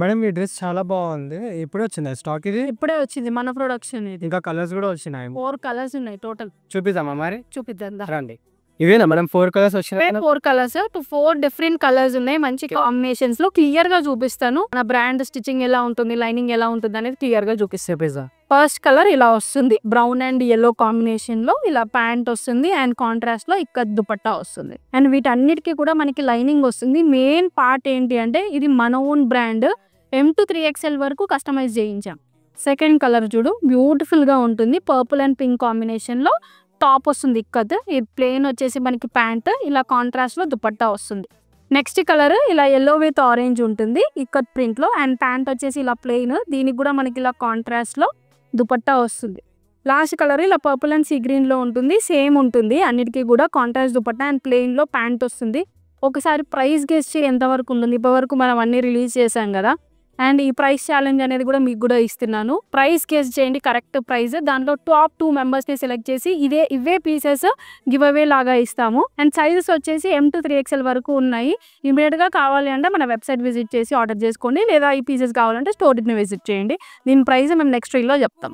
Madam ఈ dress చాలా బాగుంది. ఎప్పుడు వచ్చింది స్టాక్ ఇది? ఇప్పుడే వచ్చింది మన ప్రొడక్షన్ ఇది. ఇంకా కలర్స్ కూడా వచ్చినాయి. 4 కలర్స్ ఉన్నాయి టోటల్. చూపిద్దామా మరి? చూపిద్దాం దా. రండి. ఇవేనా మేడం 4 కలర్స్ వచ్చినాయి? 4 కలర్స్ 4 డిఫరెంట్ కలర్స్ ఉన్నాయి. మంచి కాంబినేషన్స్ లో క్లియర్ గా చూపిస్తాను. మన బ్రాండ్ స్టిచ్చింగ్ ఎలా ఉంటుంది, లైనింగ్ ఎలా ఉంటుంది అనేది క్లియర్ గా చూపిస్తే పిజ్జా. ఫస్ట్ కలర్ ఇలా వస్తుంది, బ్రౌన్ అండ్ yellow కాంబినేషన్ లో ఇలా ప్యాంట్ వస్తుంది అండ్ కాంట్రాస్ట్ లో ఇక్కడ దుపట్టా వస్తుంది. అండ్ వీటన్నిటికీ కూడా మనకి లైనింగ్ వస్తుంది. మెయిన్ పార్ట్ ఏంటి అంటే ఇది మన own brand M to 3XL వరకు కస్టమైజ్ చేయించాం. సెకండ్ కలర్ చూడు, బ్యూటిఫుల్ గా ఉంటుంది. పర్పుల్ అండ్ పింక్ కాంబినేషన్ లో టాప్ వస్తుంది ఇక్కత్. ఇది ప్లెయిన్ వచ్చేసి మనకి ప్యాంట్, ఇలా కాంట్రాస్ట్ లో దుపట్టా వస్తుంది. నెక్స్ట్ కలర్ ఇలా yellow విత్ ఆరెంజ్ ఉంటుంది ఇక్కత్ ప్రింట్ లో అండ్ ప్యాంట్ వచ్చేసి ఇలా ప్లెయిన్, దీనికి కూడా మనకి ఇలా కాంట్రాస్ట్ లో దుపట్టా వస్తుంది. లాస్ట్ కలర్ ఇలా పర్పుల్ అండ్ సీ గ్రీన్ లో ఉంటుంది, సేమ్ ఉంటుంది అన్నిటికీ కూడా కాంట్రాస్ట్ దుపట్టా అండ్ ప్లెయిన్ లో ప్యాంట్ వస్తుంది. ఒకసారి ప్రైస్ గెస్ ఎంత వరకు ఉంటుంది? ఇప్పటి వరకు మనం అన్ని రిలీజ్ చేసాం కదా, అండ్ ఈ ప్రైస్ ఛాలెంజ్ అనేది కూడా మీకు కూడా ఇస్తున్నాను. ప్రైస్ గెస్ చేయండి, కరెక్ట్ ప్రైస్. దాంట్లో టాప్ 2 మెంబర్స్ ని సెలెక్ట్ చేసి ఇవే పీసెస్ గివ్ అవే లాగా ఇస్తాము. అండ్ సైజెస్ వచ్చేసి M to 3XL వరకు ఉన్నాయి. ఇమీడియట్ గా కావాలి అంటే మన వెబ్సైట్ విజిట్ చేసి ఆర్డర్ చేసుకోండి, లేదా ఈ పీసెస్ కావాలంటే స్టోర్ ని విజిట్ చేయండి. దీని ప్రైస్ మేము నెక్స్ట్ రీల్ లో చెప్తాం.